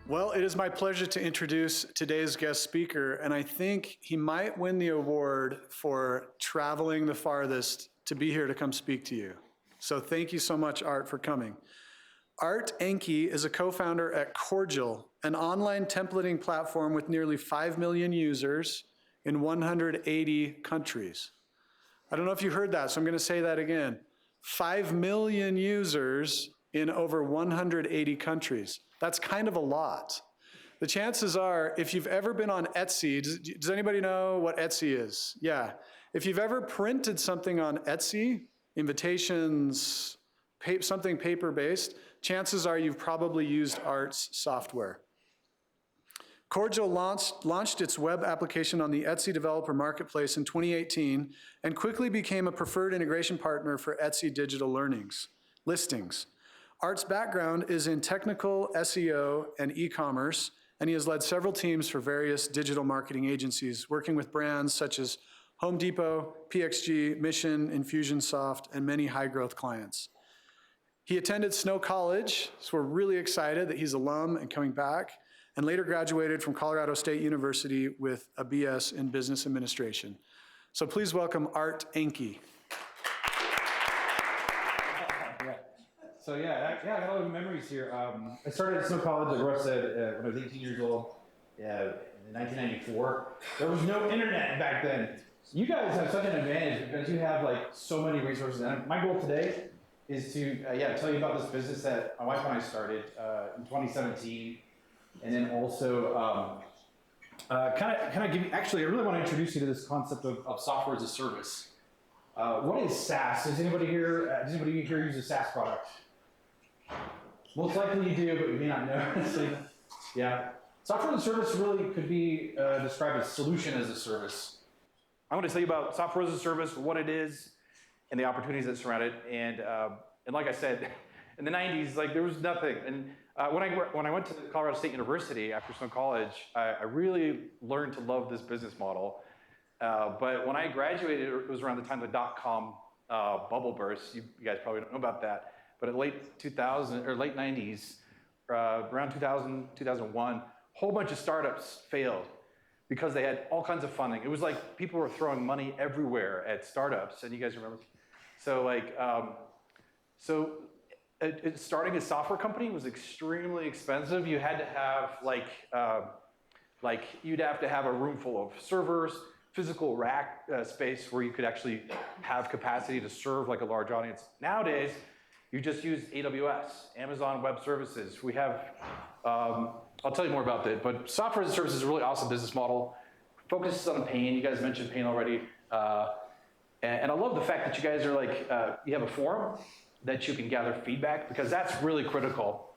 Well, it is my pleasure to introduce today's guest speaker, and I think he might win the award for traveling the farthest to be here to come speak to you. So thank you so much, Art, for coming. Art Enke is a co-founder at Cordial, an online templating platform with nearly 5 million users in 180 countries. I don't know if you heard that, so I'm going to say that again. 5 million users in over 180 countries. That's kind of a lot. The chances are, if you've ever been on Etsy, does anybody know what Etsy is? Yeah. If you've ever printed something on Etsy, invitations, something paper-based, chances are you've probably used Art's software. Cordial launched its web application on the Etsy developer marketplace in 2018 and quickly became a preferred integration partner for Etsy digital listings. Art's background is in technical SEO and e-commerce, and he has led several teams for various digital marketing agencies, working with brands such as Home Depot, PXG, Mission, Infusionsoft, and many high-growth clients. He attended Snow College, so we're really excited that he's alum and coming back, and later graduated from Colorado State University with a BS in Business Administration. So please welcome Art Enke. So I got a lot of memories here. I started at Snow College, like Russ said, when I was 18 years old, in 1994. There was no internet back then. You guys have such an advantage because you have like so many resources. And my goal today is to tell you about this business that my wife and I started in 2017, and then also kind of give you. Actually, I really want to introduce you to this concept of software as a service. What is SaaS? Does anybody here use a SaaS product? Most likely you do, but you may not know. So, yeah. Software as a service really could be described as solution as a service. I want to tell you about software as a service, what it is, and the opportunities that surround it. And like I said, in the 90s, like there was nothing. And when I went to Colorado State University after Snow College, I really learned to love this business model. But when I graduated, it was around the time of the .com bubble burst. You guys probably don't know about that. But in late 2000 or late 90s, around 2000, 2001, a whole bunch of startups failed because they had all kinds of funding. It was like people were throwing money everywhere at startups, and you guys remember? So starting a software company was extremely expensive. You had to have you'd have to have a room full of servers, physical rack space where you could actually have capacity to serve like a large audience. Nowadays, you just use AWS, Amazon Web Services. We have, I'll tell you more about that, but software as a service is a really awesome business model. Focuses on pain. You guys mentioned pain already. And I love the fact that you guys are like, you have a forum that you can gather feedback, because that's really critical.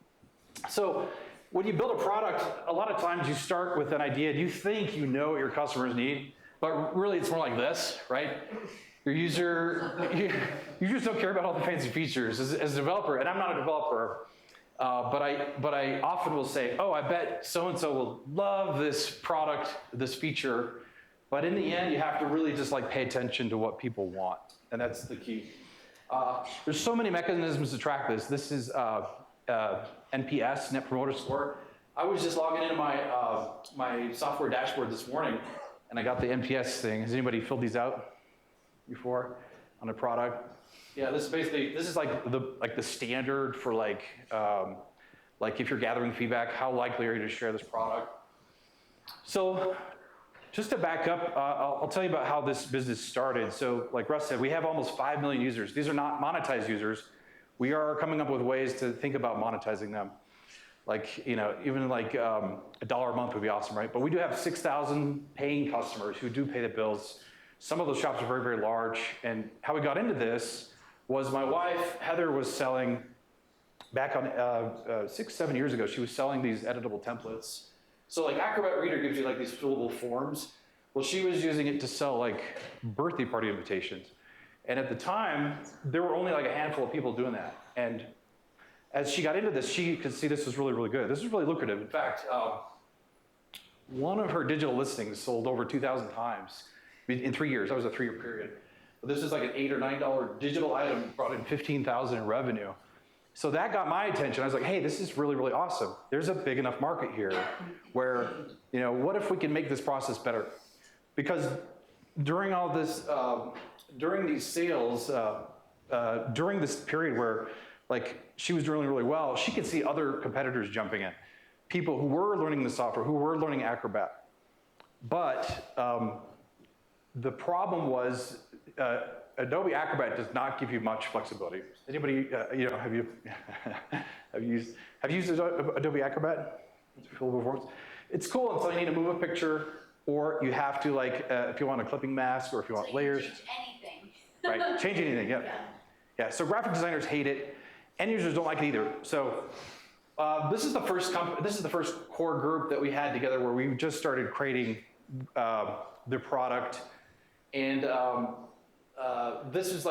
So when you build a product, a lot of times you start with an idea and you think you know what your customers need, but really it's more like this, right? Your user, you just don't care about all the fancy features. As a developer, and I'm not a developer, but I often will say, oh, I bet so-and-so will love this product, this feature, but in the end, you have to really just like pay attention to what people want, and that's the key. There's so many mechanisms to track this. This is NPS, Net Promoter Score. I was just logging into my software dashboard this morning, and I got the NPS thing. Has anybody filled these out before on a product? Yeah, this is like the standard for like if you're gathering feedback, how likely are you to share this product? So just to back up, I'll tell you about how this business started. So like Russ said, we have almost 5 million users. These are not monetized users. We are coming up with ways to think about monetizing them. Like, even like $1 a month would be awesome, right? But we do have 6,000 paying customers who do pay the bills. Some of those shops are very, very large. And how we got into this was my wife, Heather, was selling, back on 6, 7 years ago, she was selling these editable templates. So like Acrobat Reader gives you like these fillable forms. Well, she was using it to sell like birthday party invitations. And at the time, there were only like a handful of people doing that. And as she got into this, she could see this was really, really good. This was really lucrative. In fact, one of her digital listings sold over 2,000 times in 3 years. That was a 3-year period. But this is like an $8 or $9 digital item, brought in $15,000 in revenue. So that got my attention. I was like, hey, this is really, really awesome. There's a big enough market here where, what if we can make this process better? Because during all this, during these sales, during this period where she was doing really well, she could see other competitors jumping in. People who were learning the software, who were learning Acrobat. But the problem was Adobe Acrobat does not give you much flexibility. Anybody, have you used Adobe Acrobat? It's cool until you need to move a picture, or you have to if you want a clipping mask, or if you want layers. Change anything. Right, change anything, yeah. Yeah, so graphic designers hate it. End users don't like it either. So this is the first core group that we had together where we just started creating their product. And this is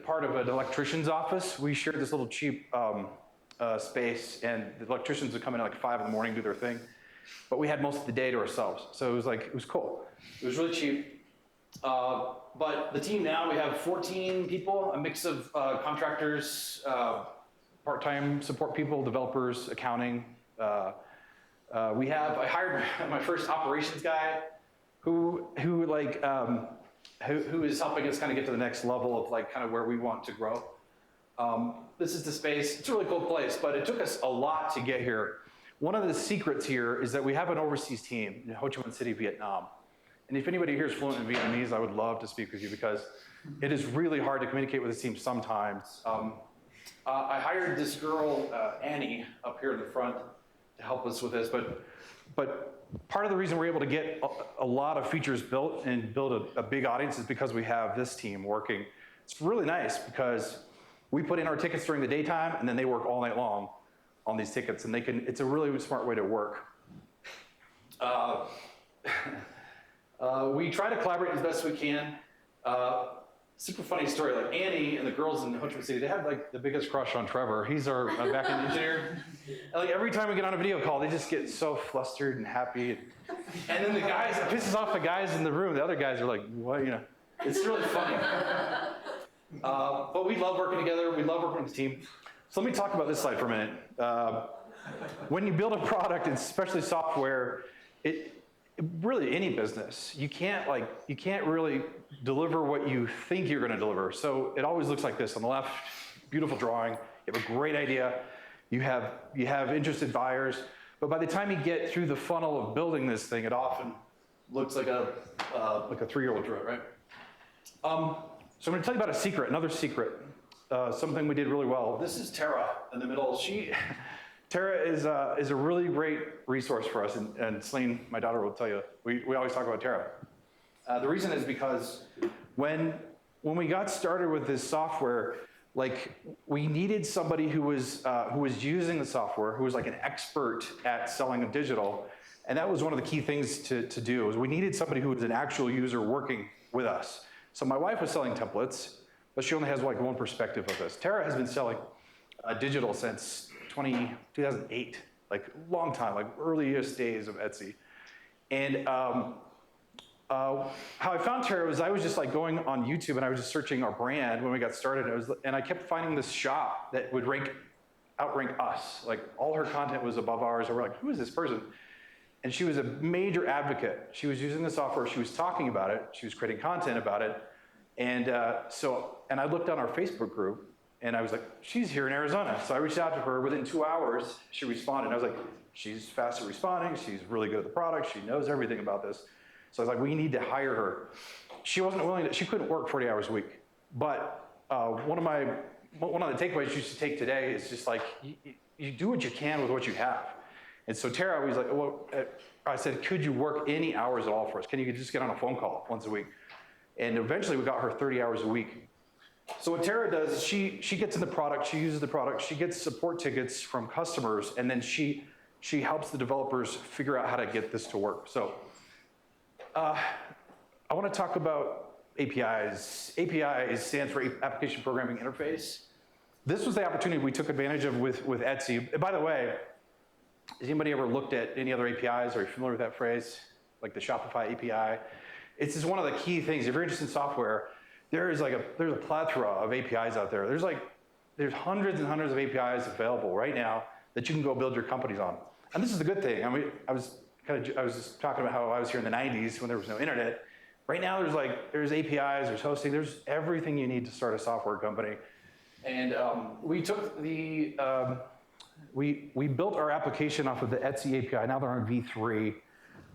part of an electrician's office. We shared this little cheap space, and the electricians would come in at 5 in the morning, do their thing. But we had most of the day to ourselves. So it was cool. It was really cheap. But the team now, we have 14 people, a mix of contractors, part-time support people, developers, accounting. I hired my first operations guy who is helping us kind of get to the next level of kind of where we want to grow. This is the space. It's a really cool place, but it took us a lot to get here. One of the secrets here is that we have an overseas team in Ho Chi Minh City, Vietnam. And if anybody here is fluent in Vietnamese, I would love to speak with you because it is really hard to communicate with this team sometimes. I hired this girl, Annie, up here in the front to help us with this, but part of the reason we're able to get a lot of features built and build a big audience is because we have this team working. It's really nice because we put in our tickets during the daytime and then they work all night long on these tickets, and it's a really smart way to work. We try to collaborate as best we can. Super funny story, Annie and the girls in Ho Chi Minh City, they have the biggest crush on Trevor. He's our back-end engineer. And every time we get on a video call, they just get so flustered and happy. And then the guys, it pisses off the guys in the room. The other guys are like, what, It's really funny. But we love working together. We love working with the team. So let me talk about this slide for a minute. When you build a product, especially software, really any business, you can't really deliver what you think you're going to deliver. So it always looks like this. On the left, beautiful drawing. You have a great idea. You have interested buyers. But by the time you get through the funnel of building this thing, it often looks like a 3-year-old drew it, right? So I'm going to tell you about another secret, something we did really well. This is Tara in the middle. Tara is a really great resource for us, and Celine, my daughter, will tell you, we always talk about Tara. The reason is because when we got started with this software, we needed somebody who was using the software, who was an expert at selling a digital, and that was one of the key things to do, was we needed somebody who was an actual user working with us. So my wife was selling templates, but she only has one perspective of this. Tara has been selling digital since 2008, long time, earliest days of Etsy. And how I found Tara was I was just going on YouTube and I was just searching our brand when we got started. And I kept finding this shop that would outrank us. All her content was above ours. And we're like, who is this person? And she was a major advocate. She was using the software. She was talking about it. She was creating content about it. And and I looked on our Facebook group, and I was like, she's here in Arizona. So I reached out to her. Within 2 hours, she responded. I was like, she's fast at responding. She's really good at the product. She knows everything about this. So I was like, we need to hire her. She wasn't willing to, she couldn't work 40 hours a week. But one of the takeaways you should take today is just you do what you can with what you have. And so Tara was like, well, I said, could you work any hours at all for us? Can you just get on a phone call once a week? And eventually we got her 30 hours a week. So what Tara does is she gets in the product, she uses the product, she gets support tickets from customers, and then she helps the developers figure out how to get this to work. So I want to talk about APIs. APIs stands for Application Programming Interface. This was the opportunity we took advantage of with Etsy. By the way, has anybody ever looked at any other APIs? Are you familiar with that phrase? Like the Shopify API? It's just one of the key things. If you're interested in software, there's a plethora of APIs out there. There's there's hundreds and hundreds of APIs available right now that you can go build your companies on. And this is the good thing. I mean, I was just talking about how I was here in the 90s when there was no internet. Right now, there's APIs, there's hosting, there's everything you need to start a software company. And we took we built our application off of the Etsy API. Now they're on V3,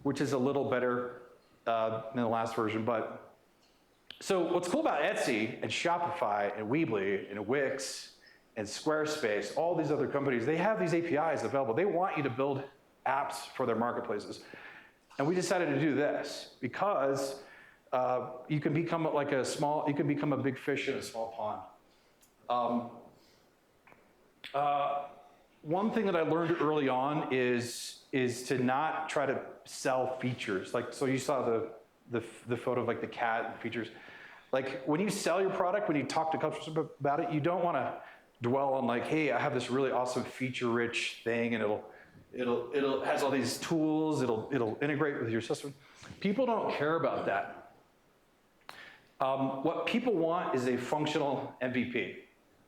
which is a little better than the last version. But so what's cool about Etsy and Shopify and Weebly and Wix and Squarespace, all these other companies, they have these APIs available. They want you to build apps for their marketplaces. And we decided to do this because you can become a big fish in a small pond. One thing that I learned early on is to not try to sell features. Like, so you saw the photo of like the cat and features. Like when you sell your product, when you talk to customers about it, you don't want to dwell on like, hey, I have this really awesome feature-rich thing, and it'll has all these tools. It'll integrate with your system. People don't care about that. What people want is a functional MVP.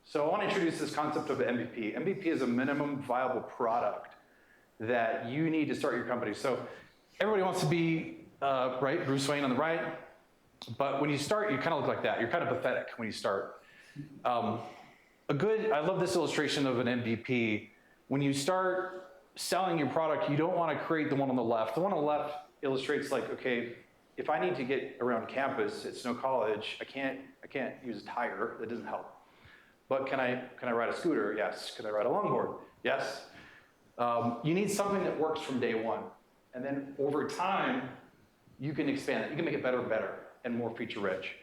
So I want to introduce this concept of the MVP. MVP is a minimum viable product that you need to start your company. So everybody wants to be, right, Bruce Wayne on the right, but when you start, you kind of look like that. You're kind of pathetic when you start. I love this illustration of an MVP. When you start selling your product, you don't want to create the one on the left. The one on the left illustrates like, okay, if I need to get around campus at Snow College, I can't use a tire. That doesn't help. But can I ride a scooter? Yes. Can I ride a longboard? Yes. You need something that works from day one. And then over time, you can expand it. You can make it better and better and more feature rich.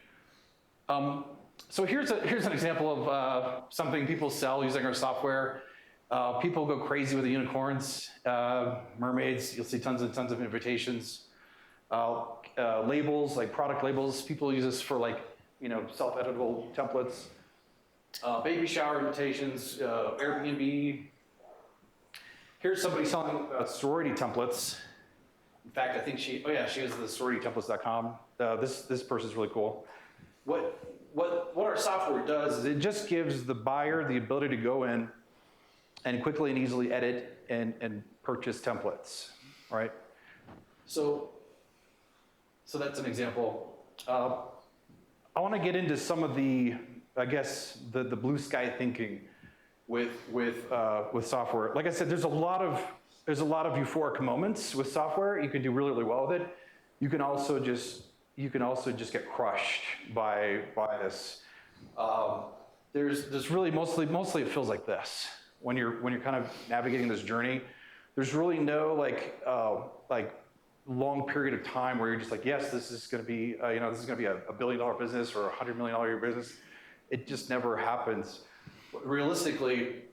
So here's an example of something people sell using our software. People go crazy with the unicorns, mermaids. You'll see tons and tons of invitations. Labels, like product labels. People use this for like, self-editable templates. Baby shower invitations, Airbnb. Here's somebody selling sorority templates. In fact, I think she is the sororitytemplates.com. This person's really cool. What our software does is it just gives the buyer the ability to go in and quickly and easily edit and purchase templates, right? So that's an example. I want to get into some of the blue sky thinking with software. Like I said, there's a lot of euphoric moments with software. You can do really, really well with it. You can also just get crushed by this. There's really mostly it feels like this when you're kind of navigating this journey. There's really no like long period of time where you're just like, yes, this is going to be a $1 billion business or a $100 million business. It just never happens. Realistically,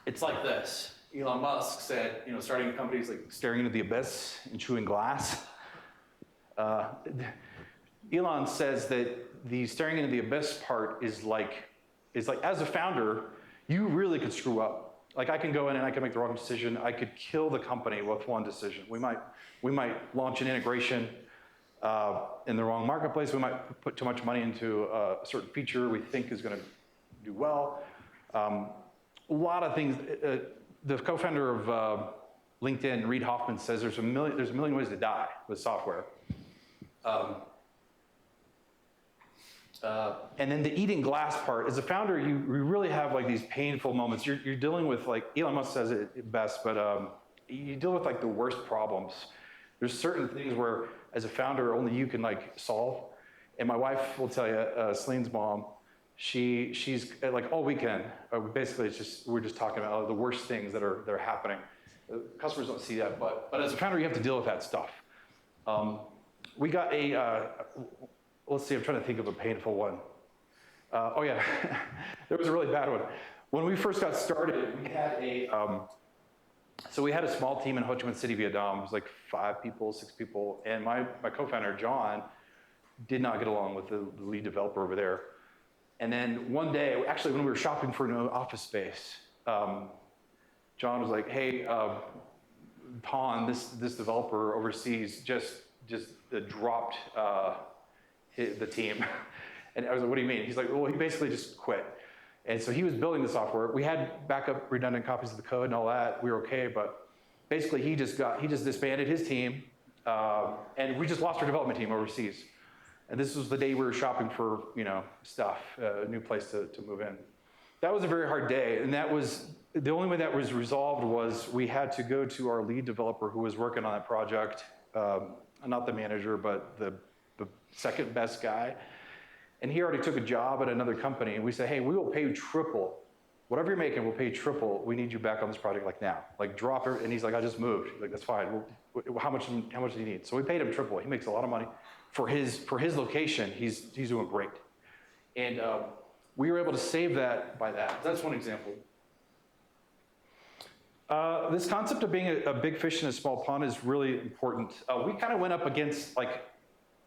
it's like this. Elon Musk said, starting a company is like staring into the abyss and chewing glass. Elon says that the staring into the abyss part is like as a founder, you really could screw up. Like I can go in and I can make the wrong decision. I could kill the company with one decision. We might launch an integration in the wrong marketplace. We might put too much money into a certain feature we think is going to do well. A lot of things. The co-founder of LinkedIn, Reid Hoffman, says there's a million ways to die with software. And then the eating glass part, as a founder, you really have like these painful moments. You're dealing with, like Elon Musk says it best, but you deal with like the worst problems. There's certain things where, as a founder, only you can like solve. And my wife will tell you, Celine's mom, she's like all weekend. Basically, we're just talking about the worst things that are happening. Customers don't see that, but as a founder, you have to deal with that stuff. We got let's see, I'm trying to think of a painful one. There was a really bad one. When we first got started, we had a small team in Ho Chi Minh City, Vietnam. It was like 5 people, 6 people, and my co-founder, John, did not get along with the lead developer over there. And then one day, actually when we were shopping for an office space, John was like, hey, Ton, this developer overseas just dropped the team. And I was like, what do you mean? He's like, well, he basically just quit. And so he was building the software. We had backup redundant copies of the code and all that. We were okay, but basically he just disbanded his team, and we just lost our development team overseas. And this was the day we were shopping for, stuff, a new place to move in. That was a very hard day, and that was, the only way that was resolved was we had to go to our lead developer who was working on that project, not the manager, but the second best guy. And he already took a job at another company, and we said, hey, we will pay you triple. Whatever you're making, we'll pay you triple. We need you back on this project like now. Like drop it, and he's like, I just moved. Like, that's fine. How much do you need? So we paid him triple. He makes a lot of money. For his location, he's doing great. And we were able to save that by that. That's one example. This concept of being a big fish in a small pond is really important. We kind of went up against like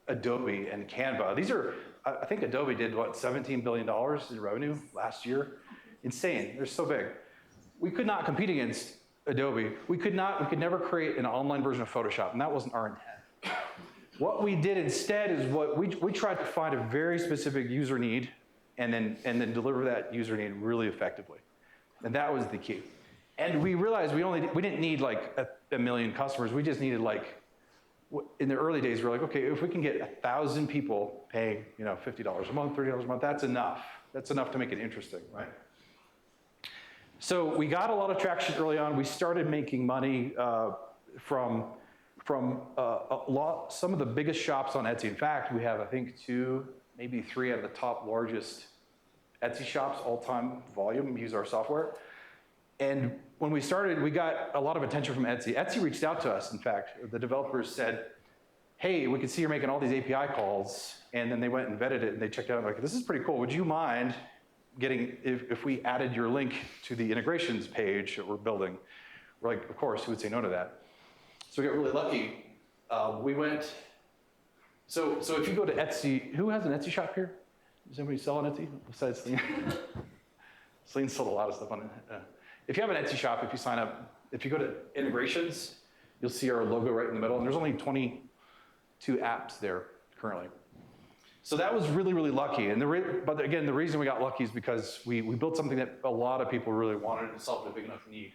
Adobe and Canva. These are, I think Adobe did what, $17 billion in revenue last year? Insane, they're so big. We could not compete against Adobe. We could never create an online version of Photoshop, and that wasn't our intent. What we did instead is we tried to find a very specific user need and then deliver that user need really effectively. And that was the key. And we realized we didn't need like a million customers. We just needed like, in the early days, we were like, okay, if we can get 1,000 people paying, $50 a month, $30 a month, that's enough. That's enough to make it interesting, right? So we got a lot of traction early on. We started making money from some of the biggest shops on Etsy. In fact, we have, I think, 2, maybe 3 out of the top largest Etsy shops, all-time volume, use our software. And when we started, we got a lot of attention from Etsy. Etsy reached out to us, in fact. The developers said, hey, we can see you're making all these API calls. And then they went and vetted it, and they checked out, like, this is pretty cool. Would you mind getting, if we added your link to the integrations page that we're building? We're like, of course, who would say no to that? So we got really lucky. We went, so if you go to Etsy, who has an Etsy shop here? Does anybody sell on Etsy besides Celine? Celine sold a lot of stuff on it. If you have an Etsy shop, if you sign up, if you go to integrations, you'll see our logo right in the middle, and there's only 22 apps there currently. So that was really, really lucky. And but again, the reason we got lucky is because we built something that a lot of people really wanted and solved a big enough need.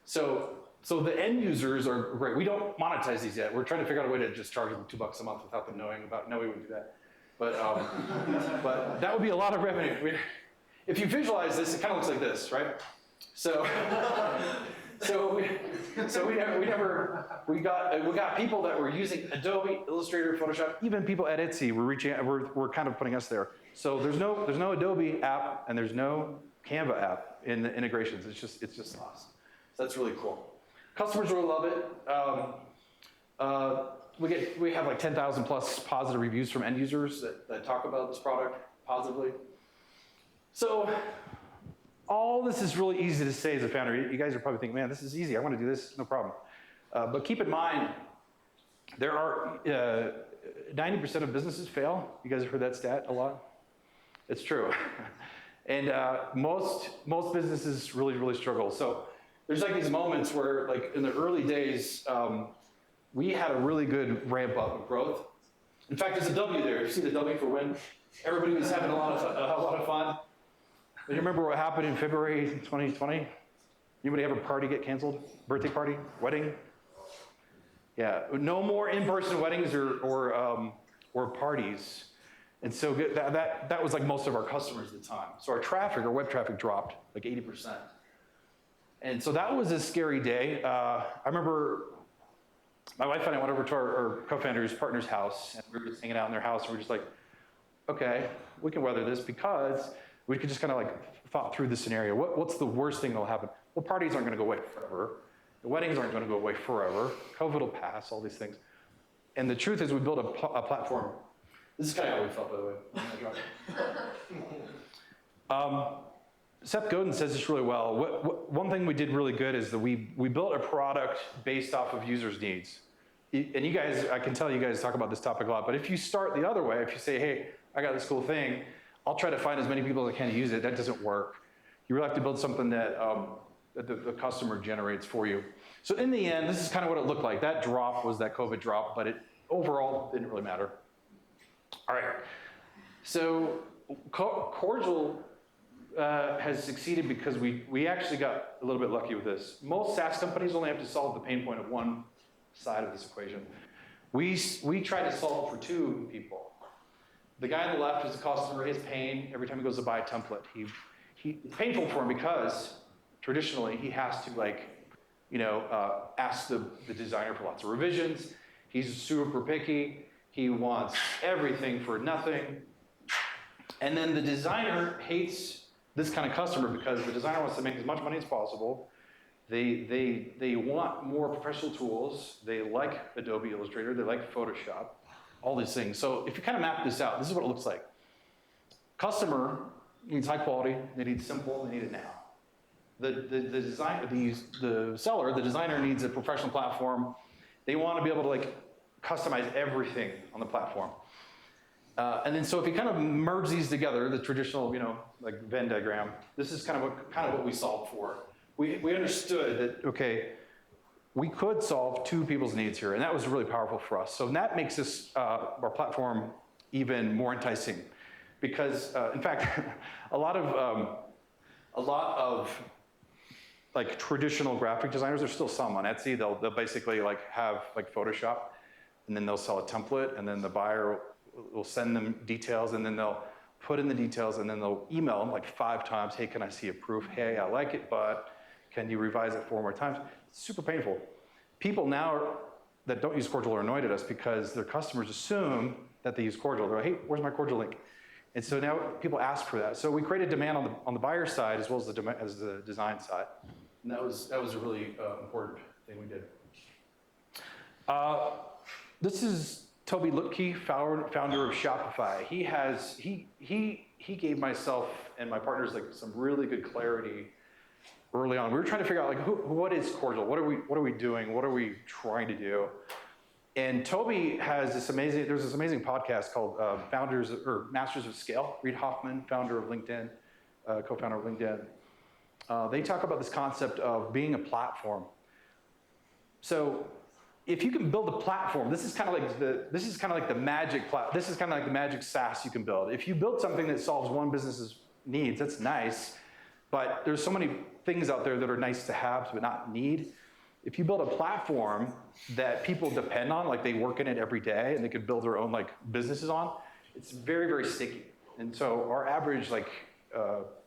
So the end users are great. We don't monetize these yet. We're trying to figure out a way to just charge them $2 a month without them knowing about. No, we wouldn't do that. But but that would be a lot of revenue. If you visualize this, it kind of looks like this, right? So we got people that were using Adobe, Illustrator, Photoshop, even people at Etsy were kind of putting us there. So there's no Adobe app and there's no Canva app in the integrations. It's just us. So that's really cool. Customers really love it. We have like 10,000 plus positive reviews from end users that talk about this product positively. So all this is really easy to say as a founder. You guys are probably thinking, man, this is easy. I want to do this, no problem. But keep in mind, there are 90% of businesses fail. You guys have heard that stat a lot? It's true. And most businesses really, really struggle. So there's like these moments where, like in the early days, we had a really good ramp up of growth. In fact, there's a W there. You see the W for when everybody was having a lot of fun. Do you remember what happened in February 2020? Anybody have a party get canceled? Birthday party? Wedding? Yeah, no more in-person weddings or parties. And so that was like most of our customers at the time. So our web traffic dropped like 80%. And so that was a scary day. I remember my wife and I went over to our co-founder's partner's house, and we were just hanging out in their house, and we were just like, okay, we can weather this because we could just kind of like thought through the scenario. What's the worst thing that'll happen? Well, parties aren't going to go away forever. The weddings aren't going to go away forever. COVID will pass, all these things. And the truth is we built a platform. This is kind of how we felt, by the way. Seth Godin says this really well. One thing we did really good is that we built a product based off of users' needs. And you guys, I can tell you guys talk about this topic a lot, but if you start the other way, if you say, hey, I got this cool thing, I'll try to find as many people as I can to use it, that doesn't work. You really have to build something that the customer generates for you. So in the end, this is kind of what it looked like. That drop was that COVID drop, but it overall didn't really matter. All right, so Cordial has succeeded because we actually got a little bit lucky with this. Most SaaS companies only have to solve the pain point of one side of this equation. We try to solve for two people. The guy on the left is a customer, his pain, every time he goes to buy a template. It's painful for him because traditionally he has to ask the designer for lots of revisions. He's super picky. He wants everything for nothing. And then the designer hates this kind of customer because the designer wants to make as much money as possible. They want more professional tools. They like Adobe Illustrator. They like Photoshop, all these things. So if you kind of map this out, this is what it looks like. Customer needs high quality. They need simple. They need it now. The seller, the designer, needs a professional platform. They want to be able to customize everything on the platform. And then so if you kind of merge these together, the traditional, Venn diagram, this is kind of what we solved for. We understood that, okay, we could solve two people's needs here, and that was really powerful for us. So that makes this, our platform even more enticing. Because, in fact, a lot of traditional graphic designers, there's still some on Etsy, they'll basically have Photoshop, and then they'll sell a template, and then the buyer will send them details, and then they'll put in the details, and then they'll email them 5 times, hey, can I see a proof? Hey, I like it, but can you revise it 4 more times? It's super painful. People now that don't use Cordial are annoyed at us because their customers assume that they use Cordial. They're like, hey, where's my Cordial link? And so now people ask for that. So we created demand on the buyer side as well as the design side. And that was a really important thing we did. This is Toby Lutke, founder of Shopify. He gave myself and my partners some really good clarity early on. We were trying to figure out what is Cordial? What are we doing? What are we trying to do? And Toby has there's this amazing podcast called Masters of Scale. Reid Hoffman, founder of LinkedIn, co-founder of LinkedIn. They talk about this concept of being a platform. So if you can build a platform, this is kind of like the magic SaaS you can build. If you build something that solves one business's needs, that's nice, but there's so many things out there that are nice to have but not need. If you build a platform that people depend on, they work in it every day and they could build their own businesses on, it's very, very sticky. And so our average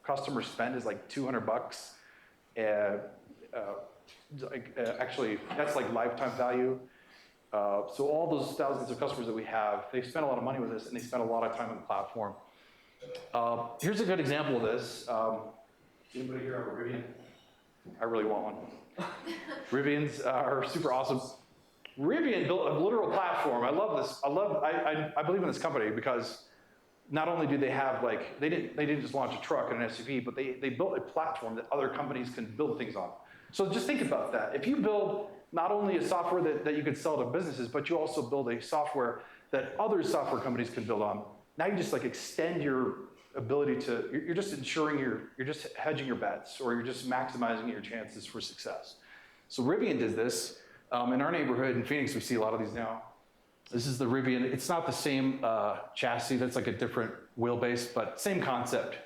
customer spend is $200. Actually, that's lifetime value. So all those thousands of customers that we have, they spend a lot of money with us and they spend a lot of time on the platform. Here's a good example of this. Anybody here have a Rivian? I really want one. Rivians are super awesome. Rivian built a literal platform. I love this. I believe in this company because not only do they have they didn't just launch a truck and an SUV, but they built a platform that other companies can build things on. So just think about that. If you build not only a software that you could sell to businesses, but you also build a software that other software companies can build on, now you just extend your ability to, you're just ensuring you're just hedging your bets, or you're just maximizing your chances for success. So Rivian does this. In our neighborhood in Phoenix, we see a lot of these now. This is the Rivian. It's not the same chassis. That's a different wheelbase, but same concept.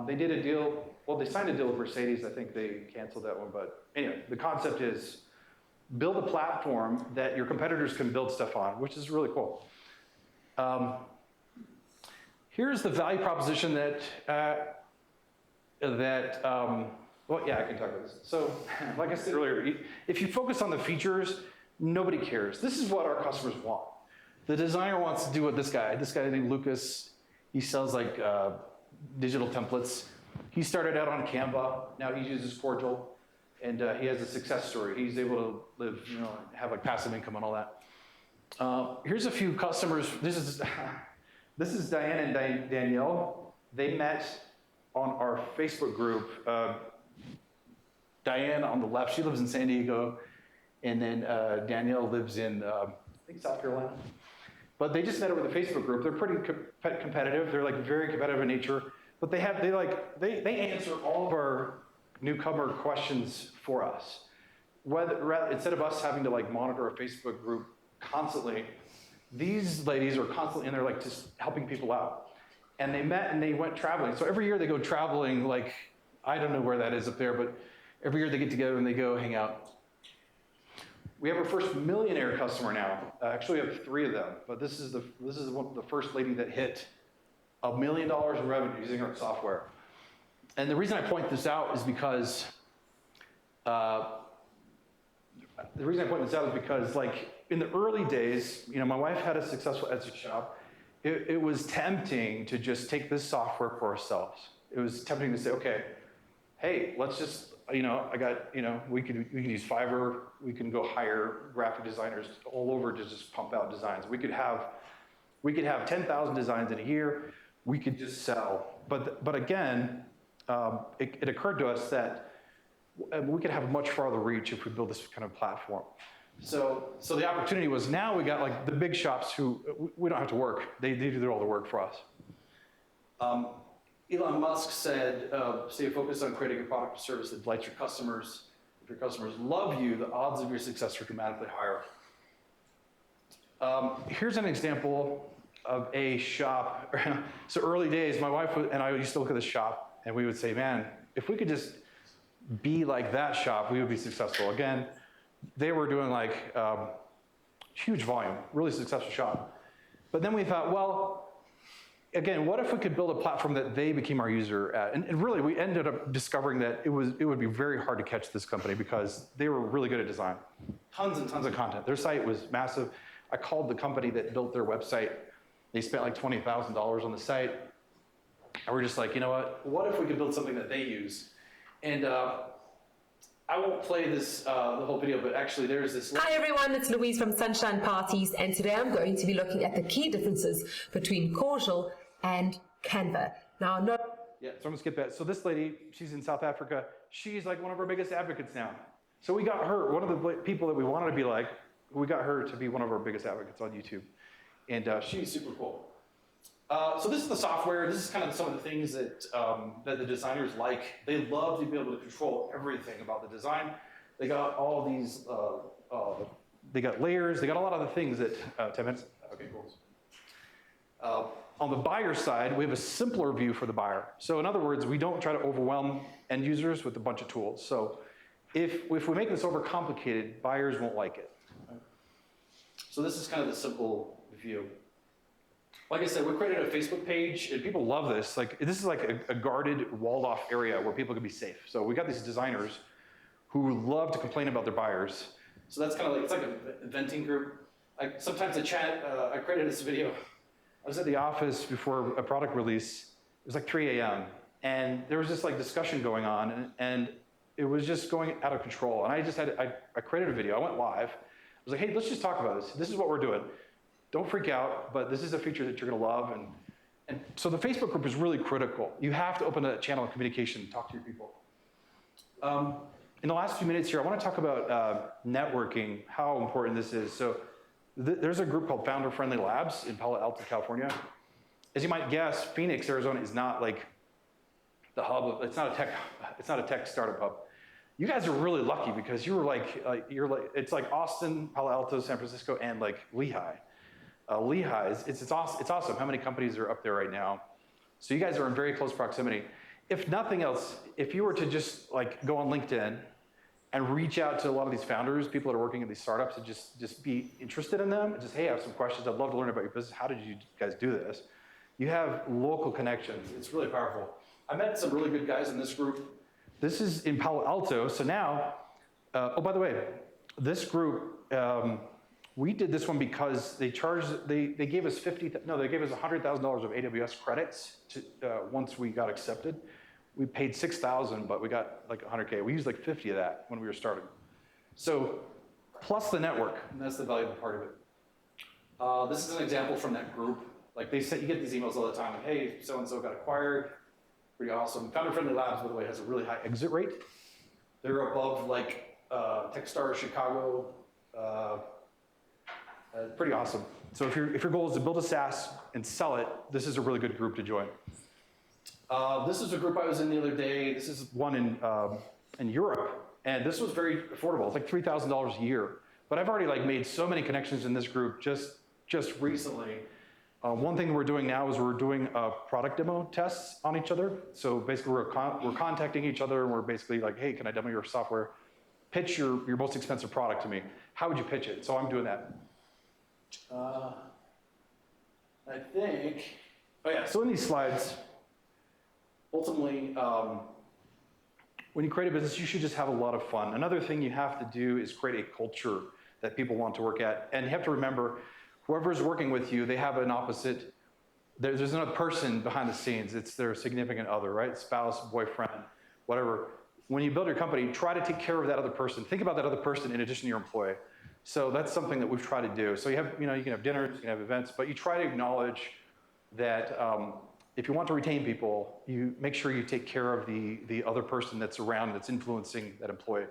They did a deal. Well, they signed a deal with Mercedes. I think they canceled that one. But anyway, the concept is build a platform that your competitors can build stuff on, which is really cool. Here's the value proposition well, yeah, I can talk about this. So, like I said earlier, if you focus on the features, nobody cares. This is what our customers want. The designer wants to do what this guy named Lucas, he sells digital templates. He started out on Canva. Now he uses Cordial, and he has a success story. He's able to live, have passive income and all that. Here's a few customers. This is Diane and Danielle. They met on our Facebook group. Diane on the left, she lives in San Diego, and then Danielle lives in, I think, South Carolina. But they just met over the Facebook group. They're pretty competitive. They're very competitive in nature. But they answer all of our newcomer questions for us. Instead of us having to monitor a Facebook group constantly, these ladies are constantly in there just helping people out. and they met and they went traveling. So every year they go traveling, like, I don't know where that is up there, but every year they get together and they go hang out. We have our first millionaire customer now. Actually, we have 3 of them, but this is the first lady that hit $1 million in revenue using our software. And the reason I point this out is because like in the early days, you know, my wife had a successful Etsy shop. It was tempting to just take this software for ourselves. It was tempting to say, okay, hey, let's just, you know, we could use Fiverr, we can go hire graphic designers all over to just pump out designs. We could have 10,000 designs in a year, we could just sell. But again, it occurred to us that we could have a much farther reach if we build this kind of platform. So the opportunity was, now we got like the big shops who we don't have to work. They do all the work for us. Elon Musk said, stay focused on creating a product or service that delights your customers. If your customers love you, the odds of your success are dramatically higher. Here's an example of a shop. So early days, my wife and I used to look at the shop and we would say, man, if we could just be like that shop, we would be successful. Again, they were doing like huge volume, really successful shop. But then we thought, well, again, what if we could build a platform that they became our user at? And really, we ended up discovering that it would be very hard to catch this company because they were really good at design. Tons and tons of content. Their site was massive. I called the company that built their website. They spent like $20,000 on the site. And we're just like, you know what if we could build something that they use? And I won't play this, the whole video, but actually there's this. Hi everyone, it's Louise from Sunshine Parties, and today I'm going to be looking at the key differences between Cordial and Canva. Now, no. Yeah, so I'm gonna skip that. So this lady, she's in South Africa. She's like one of our biggest advocates now. So we got her, one of the people that we wanted to be like, we got her to be one of our biggest advocates on YouTube. And she's super cool. So this is the software. This is kind of some of the things that, that the designers like. They love to be able to control everything about the design. They got all these, they got layers. They got a lot of the things that, 10 minutes? Okay, cool. On the buyer side, we have a simpler view for the buyer. So in other words, we don't try to overwhelm end users with a bunch of tools. So if we make this overcomplicated, buyers won't like it. So this is kind of the simple view. Like I said, we created a Facebook page, and people love this. Like, this is like a guarded, walled-off area where people can be safe. So we got these designers who love to complain about their buyers. So that's kind of like, it's like a venting group. Sometimes I chat, I created this video. I was at the office before a product release. It was like 3 a.m. And there was this like discussion going on, and it was just going out of control. And I created a video. I went live. I was like, hey, let's just talk about this. This is what we're doing. Don't freak out, but this is a feature that you're gonna love. And so the Facebook group is really critical. You have to open a channel of communication, talk to your people. In the last few minutes here, I wanna talk about networking, how important this is. So there's a group called Founder Friendly Labs in Palo Alto, California. As you might guess, Phoenix, Arizona is not like the hub of, it's not a tech startup hub. You guys are really lucky because it's like Austin, Palo Alto, San Francisco, and like Lehigh. Lehigh, it's awesome how many companies are up there right now. So you guys are in very close proximity. If nothing else, if you were to just like go on LinkedIn and reach out to a lot of these founders, people that are working at these startups, and just be interested in them, and just, hey, I have some questions, I'd love to learn about your business, how did you guys do this? You have local connections, it's really powerful. I met some really good guys in this group. This is in Palo Alto, so now, oh, by the way, this group, we did this one because they gave us $100,000 of AWS credits once we got accepted. We paid $6,000, but we got like 100K. We used like 50 of that when we were starting. So, plus the network, and that's the valuable part of it. This is an example from that group. Like you get these emails all the time, like, hey, so-and-so got acquired, pretty awesome. Founder Friendly Labs, by the way, has a really high exit rate. They're above like Techstars Chicago, pretty awesome. So if your goal is to build a SaaS and sell it, this is a really good group to join. This is a group I was in the other day. This is one in Europe, and this was very affordable. It's like $3,000 a year. But I've already like made so many connections in this group just recently One thing we're doing now is we're doing product demo tests on each other. So basically we're contacting each other and we're basically like, hey, can I demo your software? Pitch your most expensive product to me. How would you pitch it? So I'm doing that. I think, oh yeah, so in these slides, ultimately, when you create a business, you should just have a lot of fun. Another thing you have to do is create a culture that people want to work at. And you have to remember, whoever's working with you, they have an opposite, there's another person behind the scenes. It's their significant other, right? Spouse, boyfriend, whatever. When you build your company, try to take care of that other person. Think about that other person in addition to your employee. So that's something that we've tried to do. So you have, you can have dinners, you can have events, but you try to acknowledge that if you want to retain people, you make sure you take care of the other person that's around, that's influencing that employee.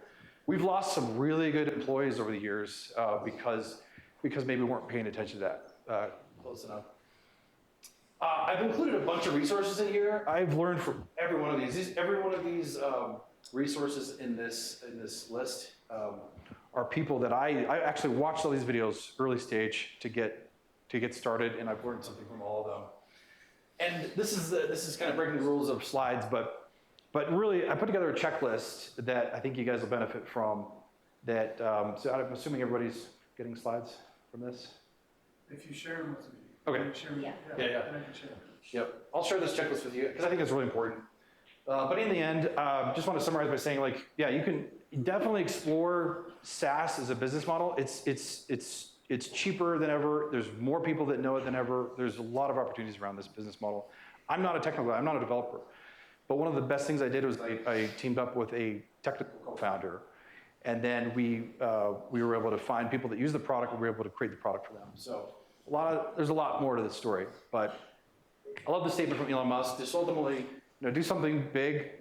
We've lost some really good employees over the years because maybe we weren't paying attention to that close enough. I've included a bunch of resources in here. I've learned from every one of these. Every one of these resources in this list are people that I actually watched all these videos early stage to get started, and I've learned something from all of them. And this is kind of breaking the rules of slides, but really I put together a checklist that I think you guys will benefit from. That so I'm assuming everybody's getting slides from this. If you share them with me. Okay. Yeah. Yeah. Then I can share them. Yep. I'll share this checklist with you because I think it's really important. But in the end, just want to summarize by saying, like, yeah, you can definitely explore SaaS as a business model. It's cheaper than ever. There's more people that know it than ever. There's a lot of opportunities around this business model. I'm not a technical guy. I'm not a developer. But one of the best things I did was I teamed up with a technical co-founder, and then we were able to find people that use the product, and we were able to create the product for them. So there's a lot more to this story. But I love the statement from Elon Musk. Just ultimately, do something big.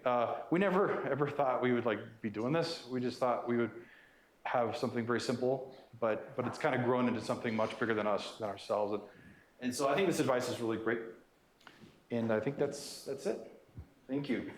We never ever thought we would be doing this. We just thought we would have something very simple, but it's kind of grown into something much bigger than ourselves. And so I think this advice is really great. And I think that's it. Thank you.